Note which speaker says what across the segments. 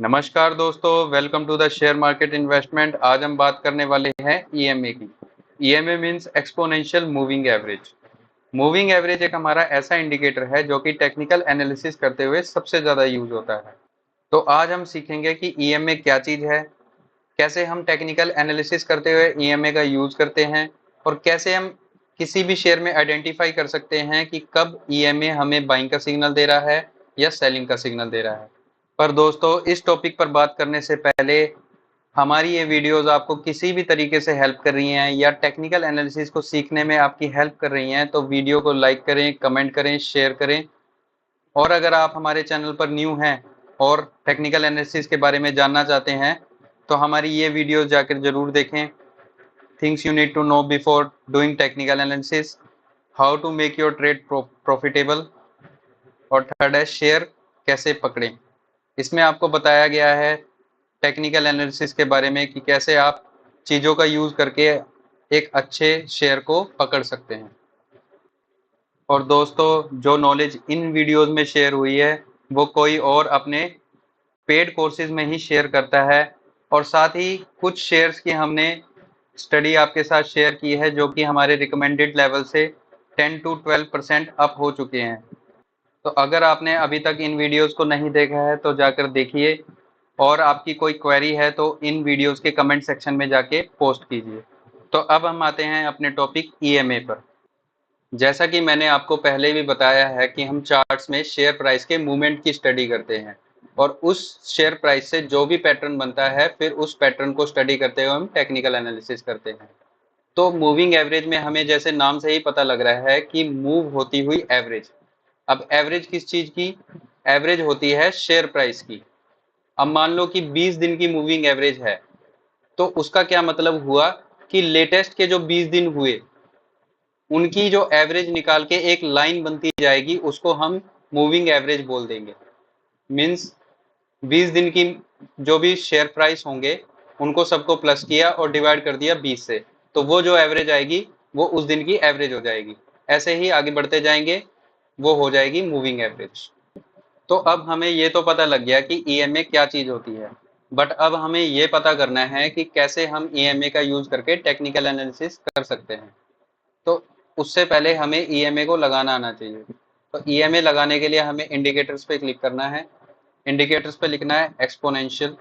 Speaker 1: नमस्कार दोस्तों, welcome to the share market investment. आज हम बात करने वाले हैं ईएमए की। EMA means exponential moving average. Moving average एक हमारा ऐसा इंडिकेटर है जो कि टेक्निकल एनालिसिस करते हुए सबसे ज़्यादा यूज होता है। तो आज हम सीखेंगे कि ईएमए क्या चीज़ है, कैसे हम टेक्निकल एनालिसिस करते हुए ईएमए का यूज करते हैं और कैसे हम किसी भी शेयर में आइडेंटिफाई कर सकते हैं कि कब ईएमए हमें बाइंग का सिग्नल दे रहा है या सेलिंग का सिग्नल दे रहा है। पर दोस्तों, इस टॉपिक पर बात करने से पहले हमारी ये वीडियोस आपको किसी भी तरीके से हेल्प कर रही हैं या टेक्निकल एनालिसिस को सीखने में आपकी हेल्प कर रही हैं तो वीडियो को लाइक करें, कमेंट करें, शेयर करें। और अगर आप हमारे चैनल पर न्यू हैं और टेक्निकल एनालिसिस के बारे में जानना चाहते हैं तो हमारी ये वीडियो जाकर जरूर देखें। Things you need to know before doing technical analysis, how to make your trade profitable, और थर्ड है शेयर कैसे पकड़ें। इसमें आपको बताया गया है टेक्निकल एनालिसिस के बारे में कि कैसे आप चीज़ों का यूज़ करके एक अच्छे शेयर को पकड़ सकते हैं। और दोस्तों, जो नॉलेज इन वीडियोस में शेयर हुई है वो कोई और अपने पेड कोर्सेज में ही शेयर करता है, और साथ ही कुछ शेयर्स की हमने स्टडी आपके साथ शेयर की है जो कि हमारे रिकमेंडेड लेवल से 10 to 12% अप हो चुके हैं। तो अगर आपने अभी तक इन वीडियोस को नहीं देखा है तो जाकर देखिए, और आपकी कोई क्वेरी है तो इन वीडियोस के कमेंट सेक्शन में जाके पोस्ट कीजिए। तो अब हम आते हैं अपने टॉपिक ईएमए पर। जैसा कि मैंने आपको पहले भी बताया है कि हम चार्ट्स में शेयर प्राइस के मूवमेंट की स्टडी करते हैं, और उस शेयर प्राइस से जो भी पैटर्न बनता है फिर उस पैटर्न को स्टडी करते हुए हम टेक्निकल एनालिसिस करते हैं। तो मूविंग एवरेज में हमें जैसे नाम से ही पता लग रहा है कि मूव होती हुई एवरेज। अब एवरेज किस चीज की? एवरेज होती है शेयर प्राइस की। अब मान लो कि 20 दिन की मूविंग एवरेज है, तो उसका क्या मतलब हुआ कि लेटेस्ट के जो 20 दिन हुए उनकी जो एवरेज निकाल के एक लाइन बनती जाएगी, उसको हम मूविंग एवरेज बोल देंगे। मींस 20 दिन की जो भी शेयर प्राइस होंगे उनको सबको प्लस किया और डिवाइड कर दिया 20 से, तो वो जो एवरेज आएगी वो उस दिन की एवरेज हो जाएगी। ऐसे ही आगे बढ़ते जाएंगे, वो हो जाएगी मूविंग एवरेज। तो अब हमें ये तो पता लग गया कि ईएमए क्या चीज होती है, बट अब हमें ये पता करना है कि कैसे हम ईएमए का यूज करके टेक्निकल एनालिसिस कर सकते हैं। तो उससे पहले हमें ईएमए को लगाना आना चाहिए। तो ईएमए लगाने के लिए हमें इंडिकेटर्स पे क्लिक करना है। इंडिकेटर्स पे लिखना है एक्सपोनेंशियल।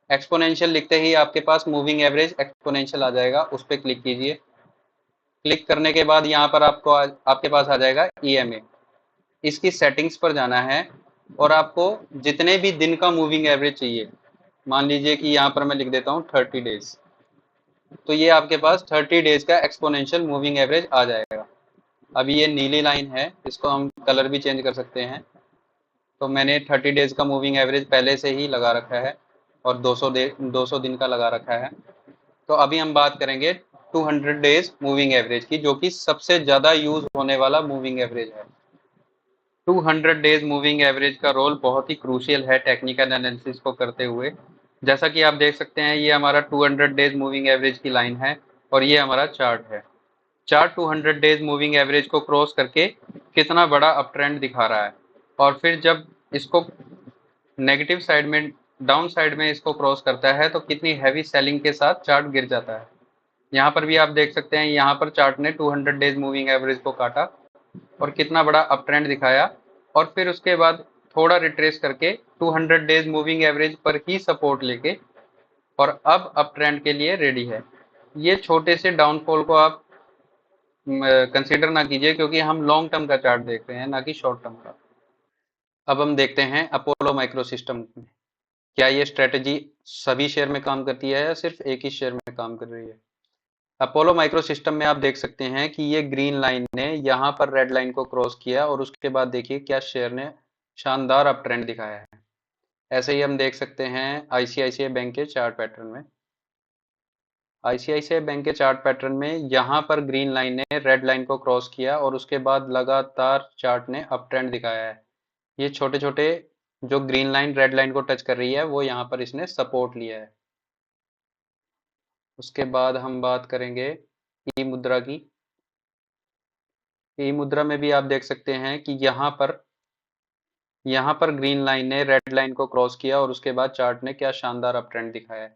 Speaker 1: एक्सपोनेंशियल लिखते ही आपके पास मूविंग एवरेज एक्सपोनेंशियल आ जाएगा, उस पर क्लिक कीजिए। क्लिक करने के बाद यहाँ पर आपके पास आ जाएगा ईएमए। इसकी सेटिंग्स पर जाना है और आपको जितने भी दिन का मूविंग एवरेज चाहिए, मान लीजिए कि यहाँ पर मैं लिख देता हूँ 30 डेज, तो ये आपके पास 30 डेज का एक्सपोनेंशियल मूविंग एवरेज आ जाएगा। अभी ये नीली लाइन है, इसको हम कलर भी चेंज कर सकते हैं। तो मैंने 30 डेज का मूविंग एवरेज पहले से ही लगा रखा है और 200 दिन का लगा रखा है। तो अभी हम बात करेंगे 200 डेज मूविंग एवरेज की, जो कि सबसे ज़्यादा यूज होने वाला मूविंग एवरेज है। 200 डेज मूविंग एवरेज का रोल बहुत ही क्रूशियल है टेक्निकल एनालिसिस को करते हुए। जैसा कि आप देख सकते हैं, ये हमारा 200 डेज मूविंग एवरेज की लाइन है और ये हमारा चार्ट है। चार्ट 200 डेज मूविंग एवरेज को क्रॉस करके कितना बड़ा अप ट्रेंड दिखा रहा है, और फिर जब इसको नेगेटिव साइड में, डाउन साइड में इसको क्रॉस करता है तो कितनी हैवी सेलिंग के साथ चार्ट गिर जाता है। यहाँ पर भी आप देख सकते हैं, यहाँ पर चार्ट ने 200 डेज मूविंग एवरेज को काटा और कितना बड़ा अप ट्रेंड दिखाया, और फिर उसके बाद थोड़ा रिट्रेस करके 200 डेज मूविंग एवरेज पर ही सपोर्ट लेके और अब अप ट्रेंड के लिए रेडी है। ये छोटे से डाउनफॉल को आप कंसीडर ना कीजिए, क्योंकि हम लॉन्ग टर्म का चार्ट देख रहे हैं, ना कि शॉर्ट टर्म का। अब हम देखते हैं अपोलो माइक्रो सिस्टम में क्या ये स्ट्रेटजी सभी शेयर में काम करती है या सिर्फ एक ही शेयर में काम कर रही है। अपोलो माइक्रो सिस्टम में आप देख सकते हैं कि ये ग्रीन लाइन ने यहाँ पर रेड लाइन को क्रॉस किया और उसके बाद देखिए क्या शेयर ने शानदार अप ट्रेंड दिखाया है। ऐसे ही हम देख सकते हैं आईसीआईसीआई बैंक के चार्ट पैटर्न में। आईसीआईसीआई बैंक के चार्ट पैटर्न में यहाँ पर ग्रीन लाइन ने रेड लाइन को क्रॉस किया और उसके बाद लगातार चार्ट ने अप ट्रेंड दिखाया है। ये छोटे छोटे जो ग्रीन लाइन रेड लाइन को टच कर रही है वो यहाँ पर इसने सपोर्ट लिया है। उसके बाद हम बात करेंगे ई मुद्रा की। ई मुद्रा में भी आप देख सकते हैं कि यहाँ पर यहाँ पर ग्रीन लाइन ने रेड लाइन को क्रॉस किया और उसके बाद चार्ट ने क्या शानदार अप ट्रेंड दिखाया है।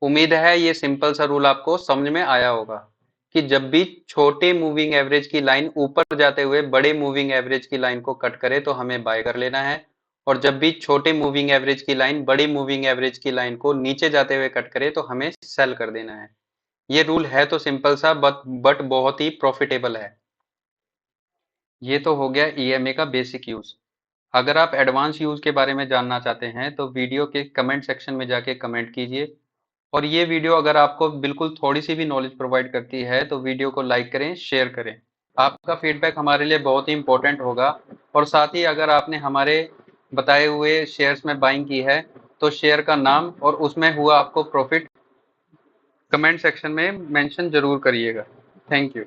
Speaker 1: उम्मीद है ये सिंपल सा रूल आपको समझ में आया होगा कि जब भी छोटे मूविंग एवरेज की लाइन ऊपर जाते हुए बड़े मूविंग एवरेज की लाइन को कट करे तो हमें बाय कर लेना है, और जब भी छोटे मूविंग एवरेज की लाइन बड़ी मूविंग एवरेज की लाइन को नीचे जाते हुए कट करे तो हमें सेल कर देना है। ये रूल है तो सिंपल सा बट बहुत ही प्रॉफिटेबल है। ये तो हो गया ईएमए का बेसिक यूज। अगर आप एडवांस यूज के बारे में जानना चाहते हैं तो वीडियो के कमेंट सेक्शन में जाके कमेंट कीजिए, और ये वीडियो अगर आपको बिल्कुल थोड़ी सी भी नॉलेज प्रोवाइड करती है तो वीडियो को लाइक करें, शेयर करें। आपका फीडबैक हमारे लिए बहुत ही इंपॉर्टेंट होगा, और साथ ही अगर आपने हमारे बताए हुए शेयर्स में बाइंग की है तो शेयर का नाम और उसमें हुआ आपको प्रॉफिट कमेंट सेक्शन में मेंशन जरूर करिएगा। Thank you.